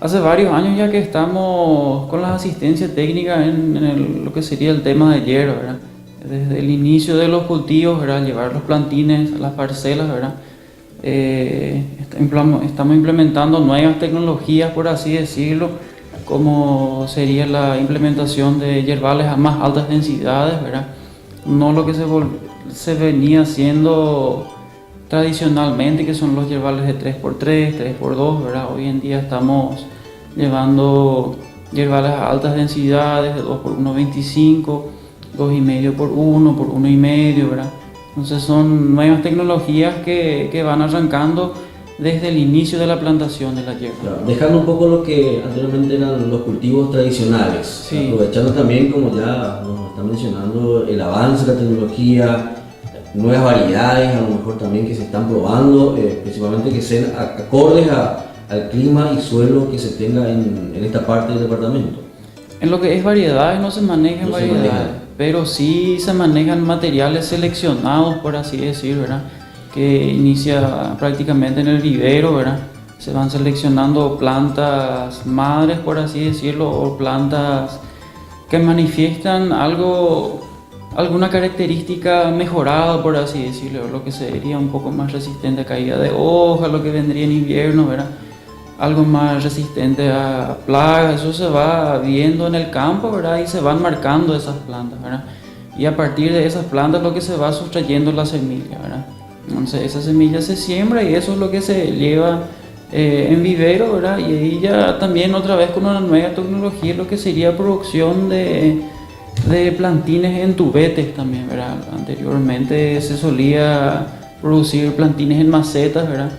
Hace varios años ya que estamos con la asistencia técnica en lo que sería el tema de hierba, ¿verdad? Desde el inicio de los cultivos, ¿verdad? Llevar los plantines a las parcelas, ¿verdad? Estamos implementando nuevas tecnologías, por así decirlo, como sería la implementación de yerbales a más altas densidades, ¿verdad? No lo que se venía haciendo tradicionalmente, que son los yerbales de 3x3, 3x2, ¿verdad? Hoy en día estamos llevando yerbales a altas densidades de 2x1.25, 2,5x1, por 1,5, ¿verdad? Entonces son nuevas tecnologías que van arrancando desde el inicio de la plantación de la hierba. Claro, dejando un poco lo que anteriormente eran los cultivos tradicionales, Sí. aprovechando también, como ya nos está mencionando, el avance de la tecnología, nuevas variedades a lo mejor también que se están probando, principalmente que sean acordes al clima y suelo que se tenga en esta parte del departamento. En lo que es variedades no se manejan variedades, pero sí se manejan materiales seleccionados, por así decir, ¿verdad? Que inicia prácticamente en el vivero, ¿verdad? Se van seleccionando plantas madres, por así decirlo, o plantas que manifiestan alguna característica mejorada, por así decirlo, lo que sería un poco más resistente a caída de hoja, lo que vendría en invierno, ¿verdad? Algo más resistente a plagas, eso se va viendo en el campo, ¿verdad? Y se van marcando esas plantas, ¿verdad? Y a partir de esas plantas lo que se va sustrayendo la semilla, ¿verdad? Entonces esa semilla se siembra y eso es lo que se lleva en vivero, ¿verdad? Y ahí ya también otra vez con una nueva tecnología lo que sería producción de plantines en tubetes también, ¿verdad? Anteriormente se solía producir plantines en macetas, ¿verdad?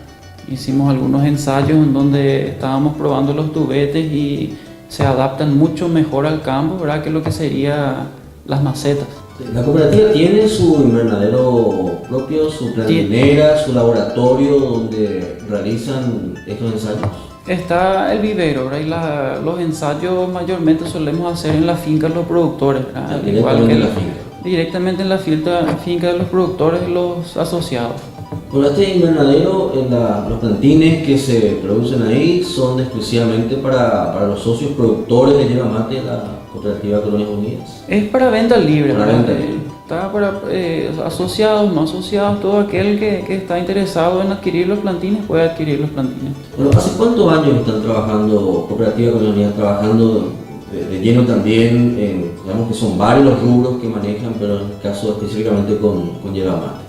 Hicimos algunos ensayos en donde estábamos probando los tubetes y se adaptan mucho mejor al campo, ¿verdad? Que lo que sería las macetas. La cooperativa tiene su invernadero propio, su plantinera, su laboratorio donde realizan estos ensayos. Está el vivero, ¿verdad? Y los ensayos mayormente solemos hacer en la finca de los productores, ¿verdad? Directamente en la finca. Directamente en la finca de los productores y los asociados. Bueno, este invernadero, los plantines que se producen ahí son exclusivamente para los socios productores de yerba mate de la Cooperativa Colonias Unidas. Es para venta libre, Para ¿verdad? venta libre. Está para asociados, no asociados, todo aquel que está interesado en adquirir los plantines puede adquirir los plantines. Bueno, ¿hace cuántos años están trabajando Cooperativa Colonias Unidas, trabajando de lleno también digamos que son varios los rubros que manejan, pero en el caso específicamente con yerba mate?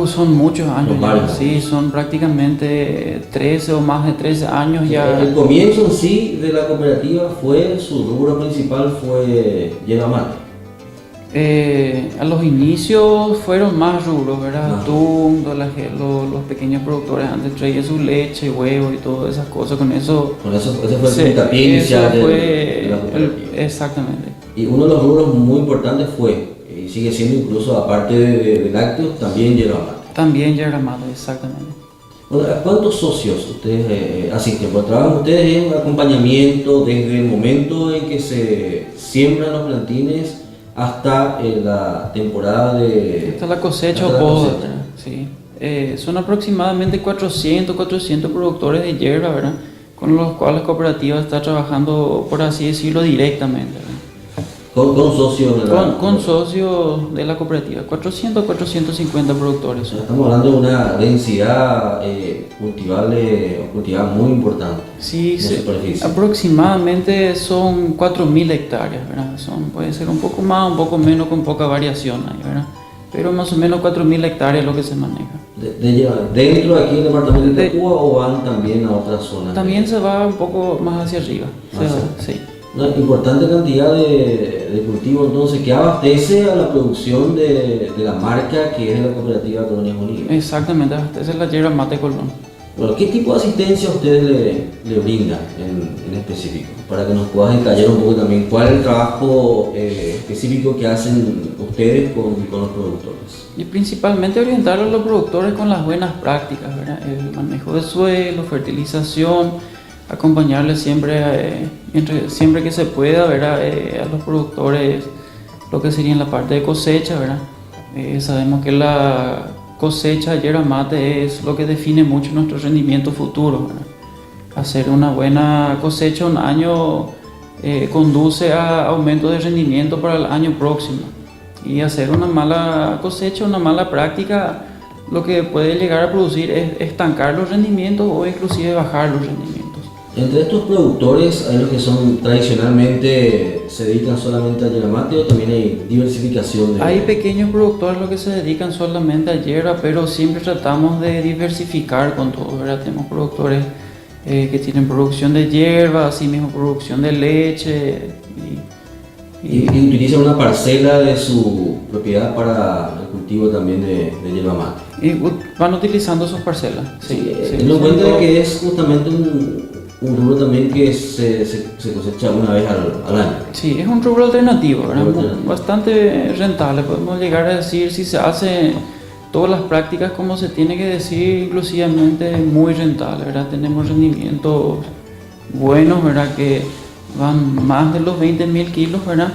Son muchos años Son ya, varios. sí, son prácticamente 13 o más de 13 años ya. El comienzo en sí de la cooperativa su rubro principal fue yerba mate. A los inicios fueron más rubros, ¿verdad? Ah. Atún, los pequeños productores antes traían su leche, huevos y todas esas cosas, con eso... Ese fue el puntapié inicial de la cooperativa. Exactamente. Y uno de los rubros muy importantes fue, y sigue siendo incluso aparte de lácteos, también yerba mate. También yerba mate, exactamente. Bueno, ¿a cuántos socios ustedes asisten? Porque trabajan ustedes en acompañamiento desde el momento en que se siembran los plantines hasta la temporada de... Hasta la cosecha hasta o la poda, cosecha. ¿verdad? Sí. Son aproximadamente 400 productores de hierba, ¿verdad? Con los cuales la cooperativa está trabajando, por así decirlo, directamente, ¿verdad? Con socios de la... Con socios de la cooperativa, 450 productores. O sea, estamos hablando de una densidad cultivada muy importante. Sí, de superficie. aproximadamente son 4.000 hectáreas, ¿verdad? Puede ser un poco más, un poco menos, con poca variación ahí, ¿verdad? Pero más o menos 4.000 hectáreas es lo que se maneja. ¿Dentro de aquí del departamento de Tacuba o van también a otras zonas? También se va un poco más hacia arriba. Sí. Una importante cantidad de cultivo entonces que abastece a la producción de la marca que es la Cooperativa Colonias Unidas. Exactamente, esa es la yerba mate Colón. Bueno, ¿qué tipo de asistencia ustedes le brindan en específico? Para que nos puedas detallar un poco también cuál es el trabajo específico que hacen ustedes con los productores. Y principalmente orientar a los productores con las buenas prácticas, ¿verdad? El manejo de suelo, fertilización, acompañarles siempre que se pueda, ¿verdad? A los productores lo que sería en la parte de cosecha, ¿verdad? Sabemos que la cosecha de yerba mate es lo que define mucho nuestro rendimiento futuro, ¿verdad? Hacer una buena cosecha un año conduce a aumento de rendimiento para el año próximo. Y hacer una mala cosecha, una mala práctica, lo que puede llegar a producir es estancar los rendimientos o inclusive bajar los rendimientos. Entre estos productores hay los que son tradicionalmente se dedican solamente al yerba mate o también hay diversificación de... Hay pequeños productores los que se dedican solamente a hierba, pero siempre tratamos de diversificar con todo, ¿verdad? Tenemos productores que tienen producción de hierba, así mismo producción de leche y utilizan una parcela de su propiedad para el cultivo también de yerba mate. Y van utilizando sus parcelas. Sí, teniendo en cuenta que es justamente un rubro también que se cosecha una vez al año. Sí, es un rubro alternativo, ¿verdad? Bastante rentable. Podemos llegar a decir, si se hace todas las prácticas como se tiene que decir, inclusivamente muy rentable, ¿verdad? Tenemos rendimientos buenos, ¿verdad? Que van más de los 20.000 kilos, ¿verdad?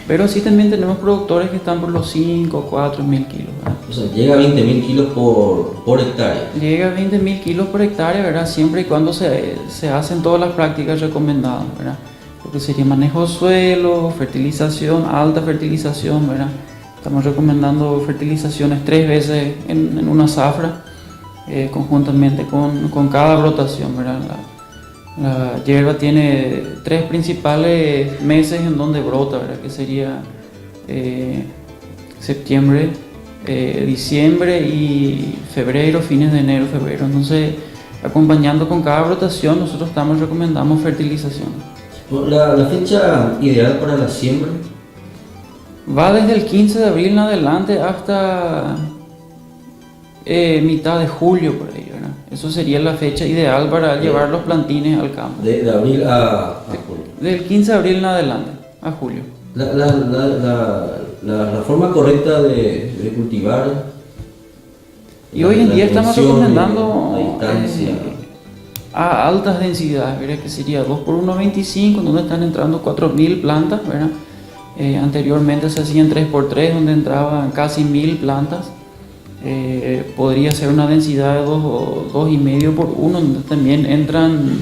Pero sí también tenemos productores que están por los 5 o 4.000 kilos, ¿verdad? O sea, llega a 20.000 kilos por hectárea. Llega a 20.000 kilos por hectárea, ¿verdad? Siempre y cuando se hacen todas las prácticas recomendadas, ¿verdad? Lo que sería manejo de suelo, fertilización, alta fertilización, ¿verdad? Estamos recomendando fertilizaciones 3 veces en una zafra, conjuntamente con cada brotación, ¿verdad? La hierba tiene 3 principales meses en donde brota, ¿verdad? Que sería septiembre, diciembre y febrero, fines de enero, febrero. Entonces, acompañando con cada brotación, nosotros recomendamos fertilización. La fecha ideal para la siembra va desde el 15 de abril en adelante hasta mitad de julio, por ahí, ¿verdad? Eso sería la fecha ideal para llevar los plantines al campo. De abril a julio. Del 15 de abril en adelante a julio. La forma correcta de cultivar. Y hoy en día estamos recomendando la distancia. A altas densidades, ¿verdad? Que sería 2 por 1,25, donde están entrando 4.000 plantas, ¿verdad? Anteriormente se hacían 3 por 3, donde entraban casi 1.000 plantas. Podría ser una densidad de 2,5 por 1, donde también entran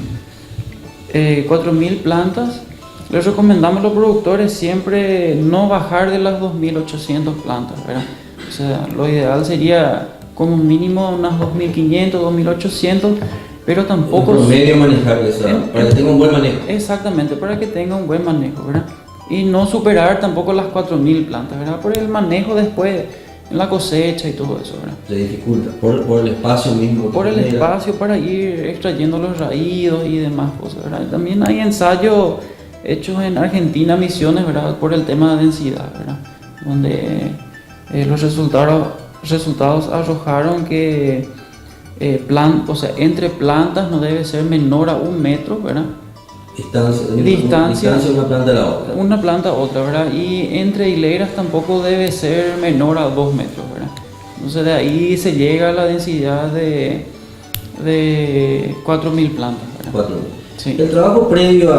4.000 plantas. Les recomendamos a los productores siempre no bajar de las 2.800 plantas, ¿verdad? O sea, lo ideal sería como mínimo unas 2.500, 2.800, pero tampoco... En promedio manejar esa, para que tenga un buen manejo. Exactamente, para que tenga un buen manejo, ¿verdad? Y no superar tampoco las 4.000 plantas, ¿verdad? Por el manejo después, en la cosecha y todo eso, ¿verdad? Se dificulta, por el espacio mismo. Por el espacio para ir extrayendo los raídos y demás cosas, ¿verdad? También hay ensayos hechos en Argentina, Misiones, ¿verdad? Por el tema de densidad, ¿verdad? Donde los resultados arrojaron que entre plantas no debe ser menor a 1 metro, ¿verdad? Distancia una planta a la otra. Una planta a otra, ¿verdad? Y entre hileras tampoco debe ser menor a 2 metros, ¿verdad? Entonces de ahí se llega a la densidad de 4.000 plantas, ¿verdad? 4.000. Sí. El trabajo previo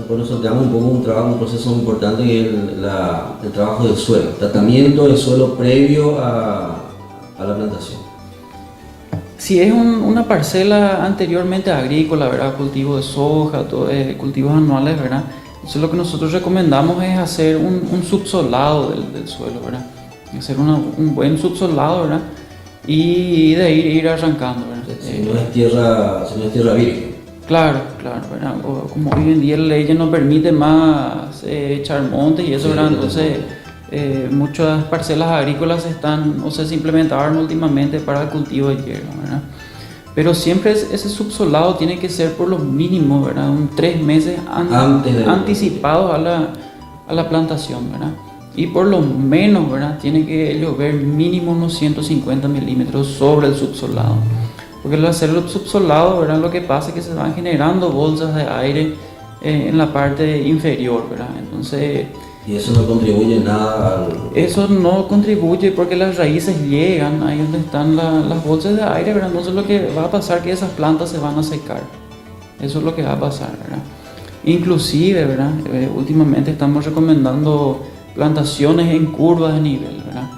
por eso tenemos un proceso importante que es el trabajo del suelo, tratamiento del suelo previo a la plantación. Si es una parcela anteriormente agrícola, ¿verdad? Cultivo de soja, cultivos anuales, ¿verdad? Entonces lo que nosotros recomendamos es hacer un subsolado del suelo, ¿verdad? Hacer un buen subsolado, ¿verdad? Y de ahí ir arrancando, ¿verdad? Si no es tierra virgen. Claro, ¿verdad? Como hoy en día la ley ya no permite más echar montes y eso, ¿verdad? Entonces muchas parcelas agrícolas se implementaron últimamente para el cultivo de hierba, ¿verdad? Pero siempre ese subsolado tiene que ser por lo mínimo, ¿verdad? 3 meses anticipados a la plantación, ¿verdad? Y por lo menos, ¿verdad? Tiene que llover mínimo unos 150 milímetros sobre el subsolado. Porque al hacer el subsolado, ¿verdad? Lo que pasa es que se van generando bolsas de aire en la parte inferior, ¿verdad? Entonces... ¿Y eso no contribuye nada Eso no contribuye porque las raíces llegan ahí donde están las bolsas de aire, ¿verdad? Entonces lo que va a pasar es que esas plantas se van a secar. Eso es lo que va a pasar, ¿verdad? Inclusive, ¿verdad? Últimamente estamos recomendando plantaciones en curvas de nivel, ¿verdad?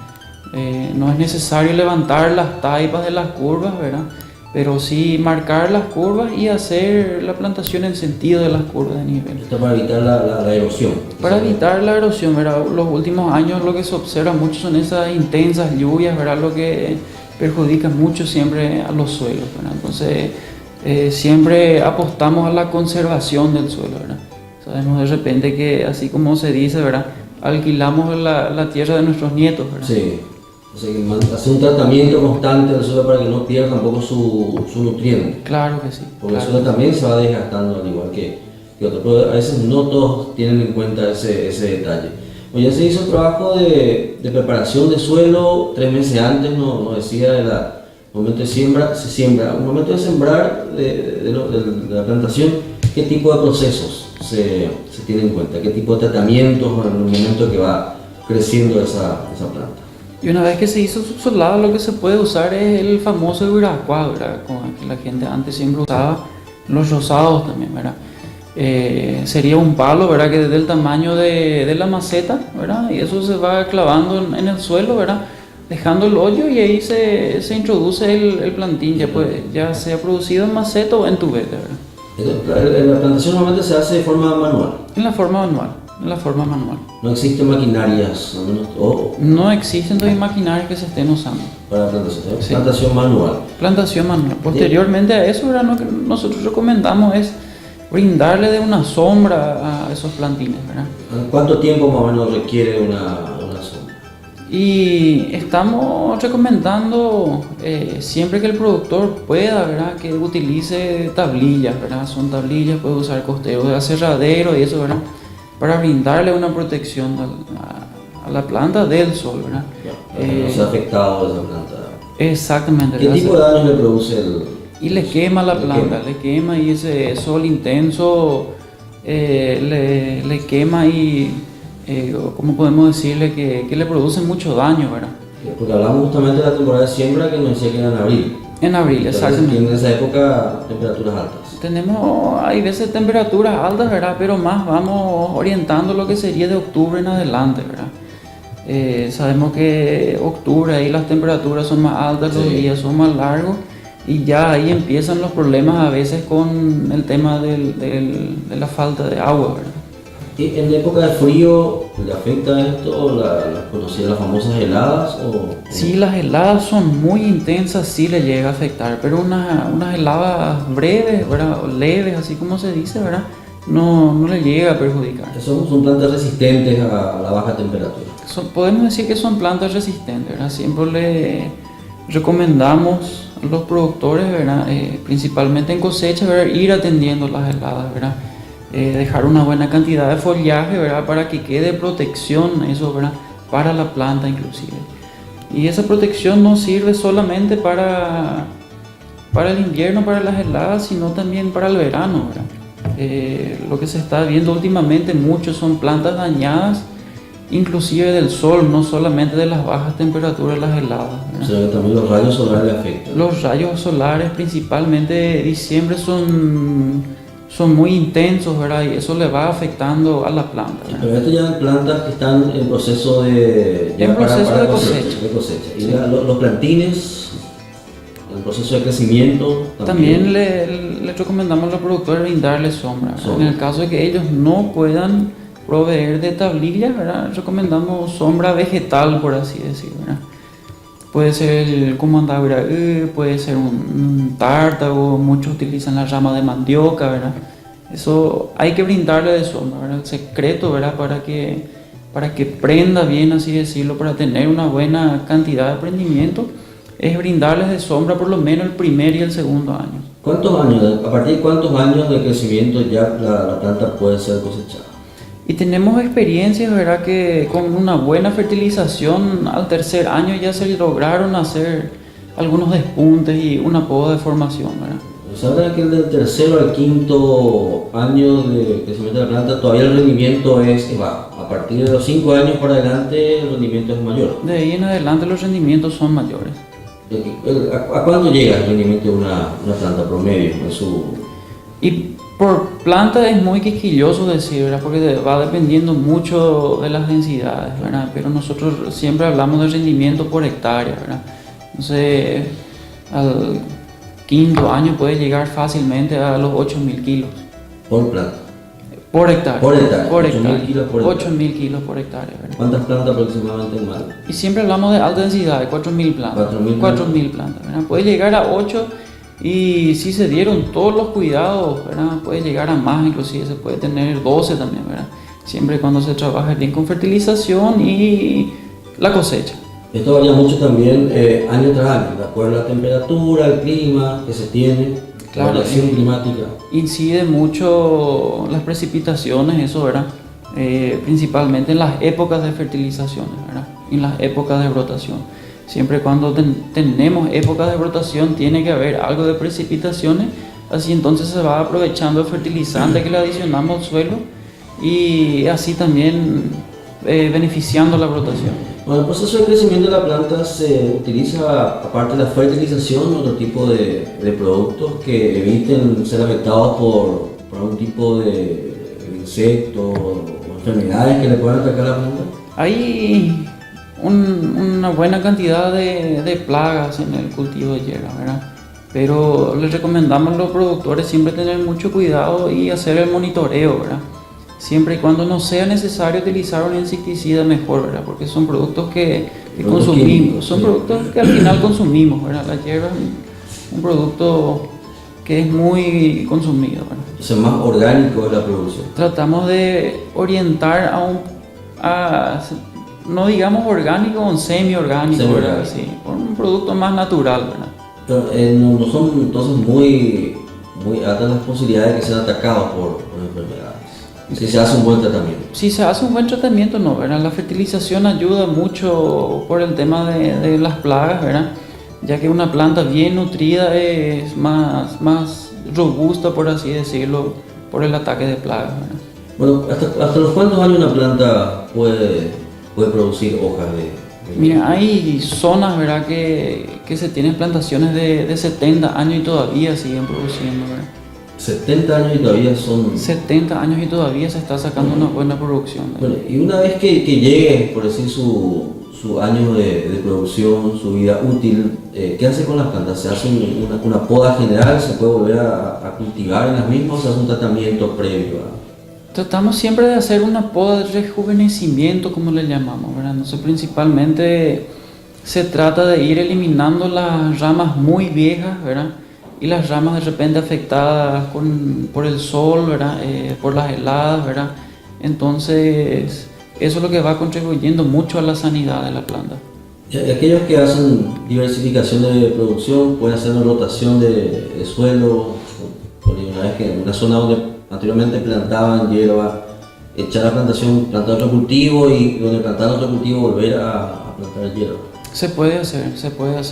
No es necesario levantar las taipas de las curvas, ¿verdad? pero sí marcar las curvas y hacer la plantación en sentido de las curvas de nivel. Esto para evitar la erosión. Para evitar la erosión, ¿verdad? Los últimos años lo que se observa mucho son esas intensas lluvias, ¿verdad? Lo que perjudica mucho siempre a los suelos, ¿verdad? Entonces, siempre apostamos a la conservación del suelo, ¿verdad? Sabemos de repente que, así como se dice, ¿verdad? Alquilamos la tierra de nuestros nietos, ¿verdad? Sí. O sea, que hacer un tratamiento constante del suelo para que no pierda tampoco su nutriente. Claro que sí. Porque claro. el suelo también se va desgastando al igual que otro. Pero a veces no todos tienen en cuenta ese detalle. Pues ya se hizo el trabajo de preparación de suelo 3 meses antes, no decía, el momento de siembra, se siembra. Al momento de sembrar de la plantación, ¿qué tipo de procesos se tiene en cuenta? ¿Qué tipo de tratamientos en el momento que va creciendo esa planta? Y una vez que se hizo subsolado, lo que se puede usar es el famoso Ibiracua, ¿verdad? Con el que la gente antes siempre usaba, los rosados también, ¿verdad? Sería un palo, ¿verdad? Que desde el tamaño de la maceta, ¿verdad? Y eso se va clavando en el suelo, ¿verdad? Dejando el hoyo y ahí se introduce el plantín, ya sea producido en maceta o en tubete, ¿verdad? La plantación normalmente se hace de forma manual. En la forma manual. No existen maquinarias, al menos, No existen todavía maquinarias que se estén usando. para la plantación. Sí. Plantación manual. Plantación manual. Posteriormente a eso, ¿verdad? Lo que nosotros recomendamos es brindarle de una sombra a esos plantines, ¿verdad? ¿Cuánto tiempo más o menos requiere una sombra? Y estamos recomendando siempre que el productor pueda, ¿verdad? Que utilice tablillas, ¿verdad? Son tablillas, puede usar costeros de aserradero y eso, ¿verdad? Para brindarle una protección a la planta del sol, ¿verdad? Para que no sea afectado esa planta. Exactamente. ¿Qué tipo de daño le produce Y le quema la planta, le quema y ese sol intenso le quema y, ¿cómo podemos decirle? Que le produce mucho daño, ¿verdad? Porque hablamos justamente de la temporada de siembra que nos decía que era en abril. En abril, exactamente. En esa época temperaturas altas. Hay veces temperaturas altas, ¿verdad? Pero más vamos orientando lo que sería de octubre en adelante, ¿verdad? Sabemos que octubre ahí las temperaturas son más altas, los días son más largos y ya ahí empiezan los problemas a veces con el tema de la falta de agua, ¿verdad? ¿Y en la época de frío le afecta esto, las famosas heladas? Sí, las heladas son muy intensas, sí le llega a afectar, pero unas heladas breves, ¿verdad? O leves, así como se dice, ¿verdad? No le llega a perjudicar. Son plantas resistentes a la baja temperatura. Podemos decir que son plantas resistentes, ¿verdad? Siempre le recomendamos a los productores, ¿verdad? Principalmente en cosecha, ¿verdad? Ir atendiendo las heladas, ¿verdad? Dejar una buena cantidad de follaje, ¿verdad? Para que quede protección, eso, ¿verdad? Para la planta inclusive. Y esa protección no sirve solamente para el invierno, para las heladas, sino también para el verano, ¿verdad? Lo que se está viendo últimamente mucho son plantas dañadas, inclusive del sol, no solamente de las bajas temperaturas, las heladas, ¿verdad? O sea que también los rayos solares le afectan. Los rayos solares, principalmente de diciembre, son muy intensos, ¿verdad? Y eso le va afectando a la planta, ¿verdad? Pero esto ya son plantas que están en proceso de cosecha. Y Sí. los plantines, en proceso de crecimiento, También le recomendamos a los productores brindarles sombra, ¿verdad? En el caso de que ellos no puedan proveer de tablillas, ¿verdad? Recomendamos sombra vegetal, por así decirlo, ¿verdad? Puede ser como andavera, puede ser un tártago, muchos utilizan la rama de mandioca, ¿verdad? Eso hay que brindarle de sombra, ¿verdad? El secreto, ¿verdad? Para que prenda bien, así decirlo, para tener una buena cantidad de prendimiento, es brindarles de sombra por lo menos el primer y el segundo año. ¿A partir de cuántos años de crecimiento ya la planta puede ser cosechada? Y tenemos experiencias, ¿verdad? Que con una buena fertilización al tercer año ya se lograron hacer algunos despuntes y una poda de formación, ¿verdad? Se habla que del tercero al quinto año de crecimiento de la planta todavía el rendimiento es bajo. A partir de los 5 años para adelante el rendimiento es mayor. De ahí en adelante los rendimientos son mayores. ¿A cuándo llega el rendimiento de una planta promedio en su...? Y por planta es muy quisquilloso decir, ¿verdad? Porque va dependiendo mucho de las densidades, ¿verdad? Pero nosotros siempre hablamos de rendimiento por hectárea, ¿verdad? Entonces, al quinto año puede llegar fácilmente a los 8.000 kilos Por planta. por hectárea. Por hectárea, Por 8.000 hectárea. kilos por hectárea. 8.000 kilos por hectárea, ¿verdad? ¿Cuántas plantas aproximadamente en Mal? Y siempre hablamos de alta densidad, de 4.000 plantas. 4.000 plantas, ¿verdad? Puede llegar a 8 y si se dieron todos los cuidados, ¿verdad? Puede llegar a más, inclusive se puede tener 12 también, ¿verdad? Siempre y cuando se trabaja bien con fertilización y la cosecha. Esto varía mucho también año tras año, de acuerdo a la temperatura, el clima que se tiene, la Claro, variación climática. Incide mucho las precipitaciones, eso, ¿verdad? Principalmente en las épocas de fertilizaciones, ¿verdad? En las épocas de brotación. Siempre cuando tenemos épocas de brotación tiene que haber algo de precipitaciones, así entonces se va aprovechando el fertilizante que le adicionamos al suelo y así también beneficiando la brotación. Bueno, el proceso de crecimiento de la planta se utiliza, aparte de la fertilización, otro tipo de productos que eviten ser afectados por algún tipo de insectos o enfermedades que le puedan atacar a la planta. Hay una buena cantidad de plagas en el cultivo de hierba, ¿verdad? Pero les recomendamos a los productores siempre tener mucho cuidado y hacer el monitoreo, ¿verdad? Siempre y cuando no sea necesario utilizar un insecticida mejor, ¿verdad? Porque son productos que consumimos, son productos que al final consumimos, ¿verdad? La hierba es un producto que es muy consumido, ¿verdad? Entonces, más orgánico es la producción. Tratamos de orientar no digamos orgánico, un semi-orgánico, ¿verdad? Sí, por un producto más natural, ¿verdad? Pero, no son entonces muy altas las posibilidades de que sean atacados por enfermedades. Si se hace un buen tratamiento. Si se hace un buen tratamiento, no, ¿verdad? La fertilización ayuda mucho por el tema de las plagas, ¿verdad? Ya que una planta bien nutrida es más robusta, por así decirlo, por el ataque de plagas, ¿verdad? Bueno, ¿hasta los cuántos años una planta puede producir hojas de Mira, hay zonas, ¿verdad? Que se tienen plantaciones de 70 años y todavía siguen produciendo, ¿verdad? 70 años y todavía son... 70 años y todavía se está sacando una buena producción, ¿verdad? Bueno, y una vez que llegue, por decir, su año de producción, su vida útil, ¿qué hace con las plantas? ¿Se hace una poda general? ¿Se puede volver a cultivar en las mismas o se hace un tratamiento previo a...? Tratamos siempre de hacer una poda de rejuvenecimiento, como le llamamos, ¿verdad? Entonces, principalmente se trata de ir eliminando las ramas muy viejas, ¿verdad? Y las ramas de repente afectadas por el sol, ¿verdad? Por las heladas, ¿verdad? Entonces, eso es lo que va contribuyendo mucho a la sanidad de la planta. Y aquellos que hacen diversificación de producción pueden hacer una rotación de suelo, una vez que en una zona donde anteriormente plantaban hierba, echar la plantación, plantar otro cultivo y donde plantaron otro cultivo volver a plantar hierba. Se puede hacer,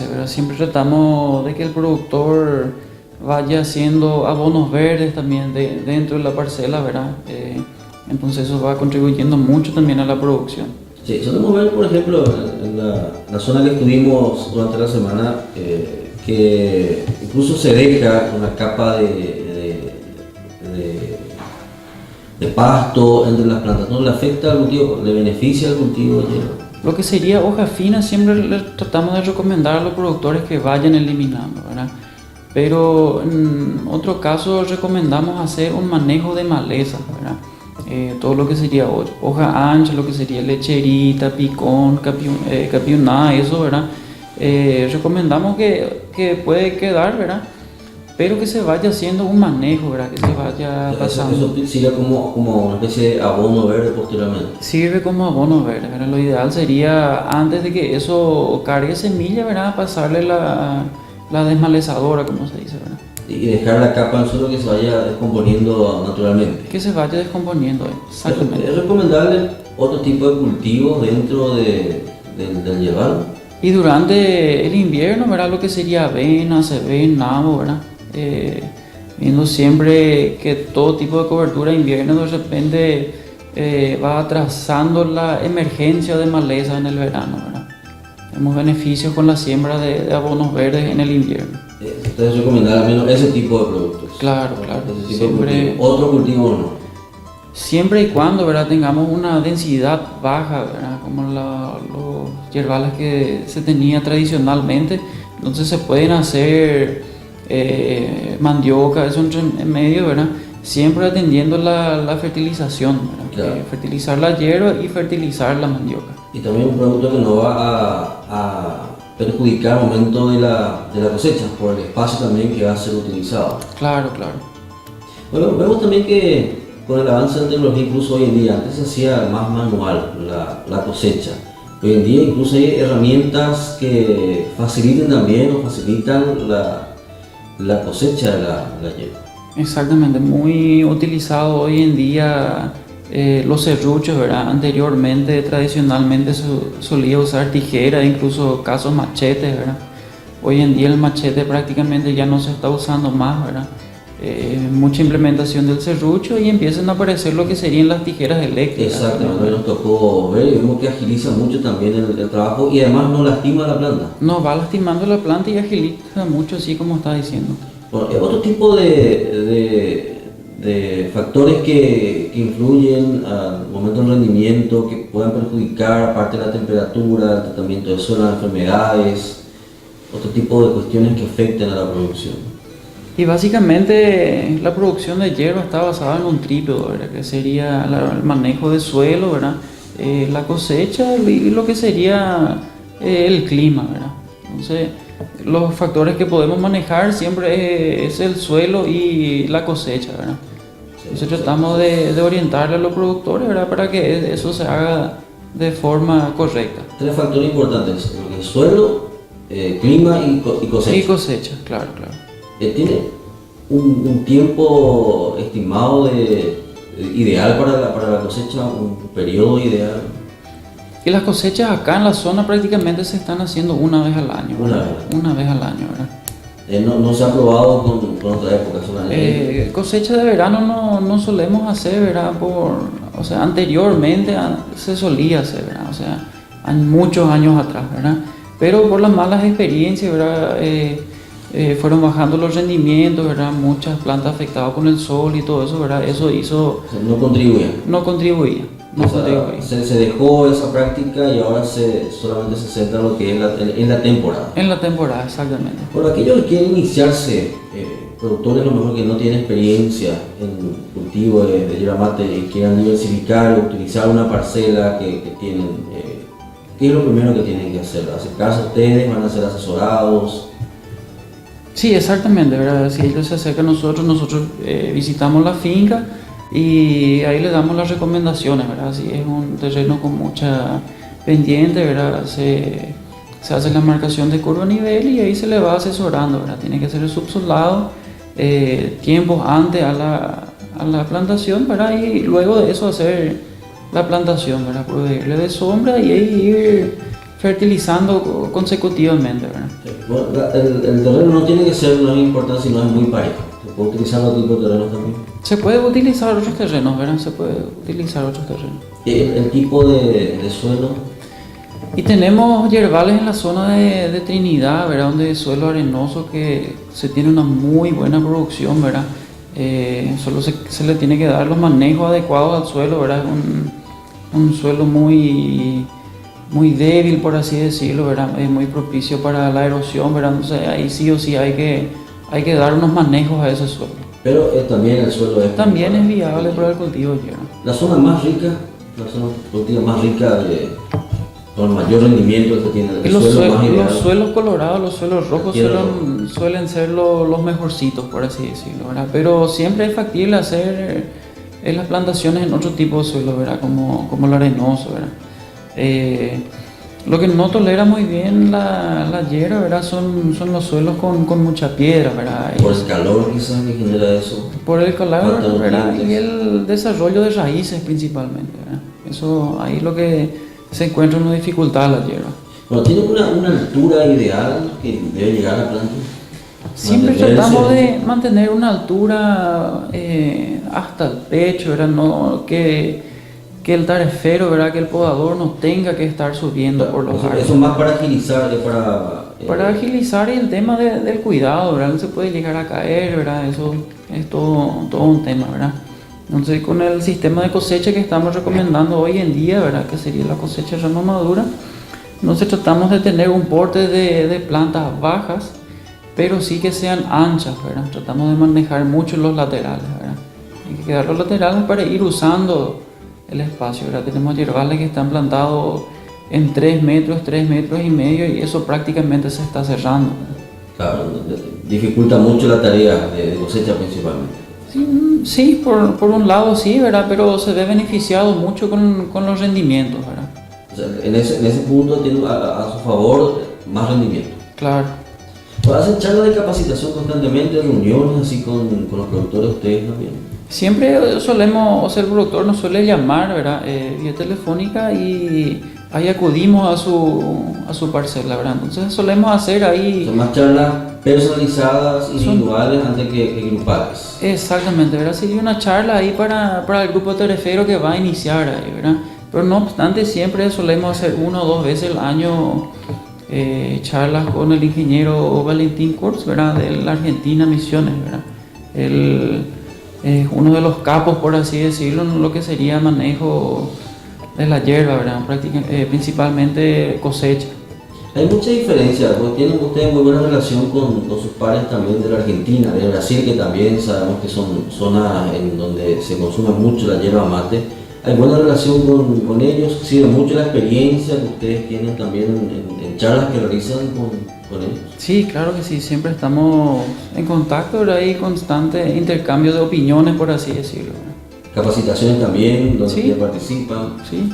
¿verdad? Siempre tratamos de que el productor vaya haciendo abonos verdes también dentro de la parcela, ¿verdad? Entonces eso va contribuyendo mucho también a la producción. Sí, solemos ver, por ejemplo, en la zona que estuvimos durante la semana, que incluso se deja una capa de pasto entre las plantas. ¿No le afecta al cultivo? ¿Le beneficia al cultivo de hierba? Lo que sería hoja fina siempre tratamos de recomendar a los productores que vayan eliminando, ¿verdad? Pero en otro caso recomendamos hacer un manejo de malezas, ¿verdad? Todo lo que sería hoja ancha, lo que sería lecherita, picón, capiuná, eso, ¿verdad? Recomendamos que puede quedar, ¿verdad? Pero que se vaya haciendo un manejo, ¿verdad? Que se vaya pasando. Eso sirve como una especie de abono verde posteriormente. Sirve como abono verde, ¿verdad? Lo ideal sería, antes de que eso cargue semilla, ¿verdad? Pasarle la desmalezadora, como se dice, ¿verdad? Y dejar la capa en suelo que se vaya descomponiendo naturalmente. Que se vaya descomponiendo, exactamente. ¿Es recomendable otro tipo de cultivos dentro del hierbario? Y durante el invierno, ¿verdad? Lo que sería avena, nabo, ¿verdad? Viendo siempre que todo tipo de cobertura de invierno de repente va atrasando la emergencia de maleza en el verano, ¿verdad? Tenemos beneficios con la siembra de abonos verdes en el invierno. Entonces recomendar al menos ese tipo de productos. Claro. Siempre, otro cultivo no. Siempre y cuando, ¿verdad? Tengamos una densidad baja, ¿verdad? Como los yerbales que se tenía tradicionalmente, entonces se pueden hacer mandioca, eso en medio, ¿verdad? Siempre atendiendo la fertilización, ¿verdad? Claro. Fertilizar la hierba y fertilizar la mandioca. Y también un producto que no va a perjudicar al momento de la cosecha, por el espacio también que va a ser utilizado. Claro, claro. Bueno, vemos también que con el avance de la tecnología, incluso hoy en día, antes se hacía más manual la cosecha. Hoy en día incluso hay herramientas que faciliten también o facilitan la cosecha de la hierba. Exactamente, muy utilizado hoy en día los serruchos, ¿verdad? Anteriormente, tradicionalmente solía usar tijera, incluso casos machetes, ¿verdad? Hoy en día el machete prácticamente ya no se está usando más, ¿verdad? Mucha implementación del serrucho y empiezan a aparecer lo que serían las tijeras eléctricas. Exactamente, nos tocó ver y vemos que agiliza mucho también el trabajo y además no lastima la planta. No, va lastimando la planta y agiliza mucho, así como está diciendo. Bueno, otro tipo de factores que influyen al momento del rendimiento, que puedan perjudicar, aparte de la temperatura, el tratamiento de suelo, las enfermedades, otro tipo de cuestiones que afecten a la producción. Y básicamente la producción de hierba está basada en un trípode, ¿verdad? Que sería el manejo de suelo, ¿verdad? La cosecha y lo que sería el clima, ¿verdad? Entonces, los factores que podemos manejar siempre es el suelo y la cosecha, ¿verdad? Entonces tratamos de orientarle a los productores, ¿verdad? Para que eso se haga de forma correcta. Tres factores importantes: el suelo, clima y cosecha. Y cosecha, claro, claro. ¿Tiene un tiempo estimado ideal para la cosecha, un periodo ideal? Y las cosechas acá en la zona prácticamente se están haciendo una vez al año. Una vez al año, ¿verdad? No se ha probado con otra época solamente. Cosecha de verano no solemos hacer, ¿verdad? O sea, anteriormente se solía hacer, ¿verdad? O sea, hay muchos años atrás, ¿verdad? Pero por las malas experiencias, ¿verdad? Fueron bajando los rendimientos, ¿verdad? Muchas plantas afectadas con el sol y todo eso, ¿verdad? Eso hizo... O sea, no contribuía. No contribuía. No contribuía. Se dejó esa práctica y ahora solamente se centra en lo que es en la temporada. En la temporada, exactamente. Por aquellos que quieren iniciarse, productores a lo mejor que no tienen experiencia en cultivo de yerba mate y quieran diversificar o utilizar una parcela que tienen, ¿qué es lo primero que tienen que hacer? ¿Acercarse a ustedes? ¿Van a ser asesorados? Sí, exactamente, ¿verdad? Si ellos se acercan a nosotros visitamos la finca y ahí les damos las recomendaciones, ¿verdad? Si es un terreno con mucha pendiente, ¿verdad? Se hace la marcación de curva a nivel y ahí se le va asesorando, ¿verdad? Tiene que ser el subsolado tiempos antes a la plantación, ¿verdad? Y luego de eso hacer la plantación, ¿verdad? Proveerle de sombra y ahí ir fertilizando consecutivamente, ¿verdad? Bueno, el terreno no tiene que ser, no es importante si no es muy parejo. ¿Se puede utilizar otro tipo de terrenos también? Se puede utilizar otros terrenos, ¿verdad? Se puede utilizar otros terrenos. ¿El tipo de suelo? Y tenemos yerbales en la zona de Trinidad, ¿verdad? Donde es suelo arenoso que se tiene una muy buena producción, ¿verdad? Solo se le tiene que dar los manejos adecuados al suelo, ¿verdad? Es un suelo muy débil, por así decirlo, ¿verdad? Es muy propicio para la erosión, ¿verdad? Entonces ahí sí o sí hay que dar unos manejos a ese suelo. Pero también el suelo es... También es viable para el cultivo de hierba. La zona más rica, la zona productiva más rica, con el mayor rendimiento que tiene el suelo más ideal. Los suelos colorados, los suelos rojos suelen ser los mejorcitos, por así decirlo, ¿verdad? Pero siempre es factible hacer las plantaciones en otro tipo de suelo, ¿verdad? Como el arenoso, ¿verdad? Lo que no tolera muy bien la hierba, ¿verdad? Son los suelos con mucha piedra, ¿verdad? Por el calor quizás que genera eso. Por el calor, ¿verdad? Y el desarrollo de raíces principalmente, ¿verdad? Eso ahí es lo que se encuentra una dificultad la hierba. Bueno, ¿tiene una altura ideal que debe llegar a la planta? Siempre tratamos de mantener una altura hasta el pecho, ¿verdad? No, que el tarefero, ¿verdad? Que el podador no tenga que estar subiendo por los árboles. Eso más para agilizar, para agilizar y el tema del cuidado, ¿verdad? No se puede llegar a caer, ¿verdad? Eso es todo un tema, ¿verdad? Entonces con el sistema de cosecha que estamos recomendando hoy en día, ¿verdad? Que sería la cosecha rama madura, entonces tratamos de tener un porte de plantas bajas pero sí que sean anchas, ¿verdad? Tratamos de manejar mucho los laterales, ¿verdad? Hay que quedar los laterales para ir usando el espacio, ¿verdad? Tenemos yerbales que están plantados en 3 metros, 3 metros y medio, y eso prácticamente se está cerrando, ¿verdad? Claro, dificulta mucho la tarea de cosecha principalmente. Sí, sí, por un lado sí, ¿verdad? Pero se ve beneficiado mucho con los rendimientos, ¿verdad? O sea, en ese punto tiene a su favor más rendimiento. Claro. Pues hacen charlas de capacitación constantemente, reuniones así con los productores, ustedes también. Siempre solemos, o sea, el productor nos suele llamar, ¿verdad? Vía telefónica, y ahí acudimos a su parcela, ¿verdad? Entonces solemos hacer ahí... Son más charlas personalizadas, individuales, antes que grupales. Exactamente, ¿verdad? Sería una charla ahí para el grupo terefero que va a iniciar ahí, ¿verdad? Pero no obstante, siempre solemos hacer 1 o 2 veces al año charlas con el ingeniero Valentín Kurz, ¿verdad? De la Argentina Misiones, ¿verdad? Él es uno de los capos, por así decirlo, en lo que sería manejo de la hierba, ¿verdad? Principalmente cosecha. Hay mucha diferencia, porque tienen ustedes muy buena relación con sus pares también de la Argentina, de Brasil, que también sabemos que son zonas en donde se consume mucho la yerba mate. Hay buena relación con ellos, sirve mucho la experiencia que ustedes tienen también en charlas que realizan con ellos. Sí, claro que sí, siempre estamos en contacto, ¿verdad? Y constante intercambio de opiniones, por así decirlo, ¿verdad? Capacitaciones también, donde Sí. ustedes participan. Sí.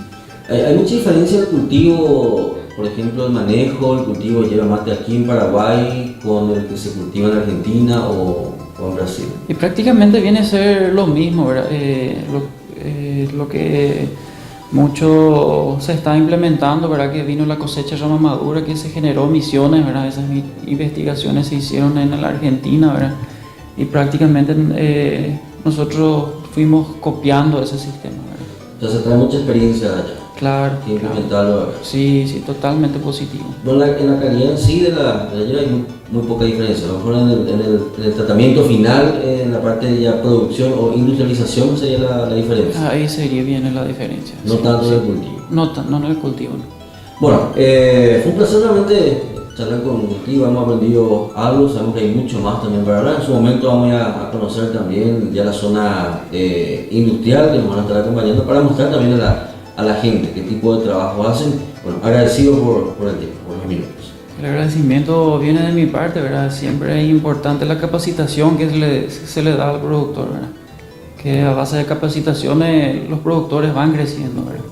Hay mucha diferencia en el cultivo, por ejemplo, el manejo, el cultivo de yerba mate aquí en Paraguay con el que se cultiva en Argentina o en Brasil. Y prácticamente viene a ser lo mismo, ¿verdad? Lo que mucho se está implementando, ¿verdad? Que vino la cosecha rama madura, que se generó Misiones, ¿verdad? Esas investigaciones se hicieron en la Argentina, ¿verdad? Y prácticamente nosotros fuimos copiando ese sistema, ¿verdad? Entonces trae mucha experiencia de allá. Claro, Que implementarlo acá. Sí, sí, totalmente positivo. Bueno, en la calidad en sí de la yerba hay muy poca diferencia. A lo mejor en el tratamiento final, en la parte de ya producción o industrialización sería la diferencia. Ahí sería bien la diferencia. No Sí, tanto sí. en el cultivo. No en el cultivo, no. Bueno, fue un placer realmente charlar contigo, hemos aprendido algo, sabemos que hay mucho más también para hablar. En su momento vamos a conocer también ya la zona industrial que nos van a estar acompañando para mostrar también a la gente qué tipo de trabajo hacen. Bueno, agradecido por el tiempo, por los minutos. El agradecimiento viene de mi parte, ¿verdad? Siempre es importante la capacitación que se le da al productor, ¿verdad? Que a base de capacitaciones los productores van creciendo, ¿verdad?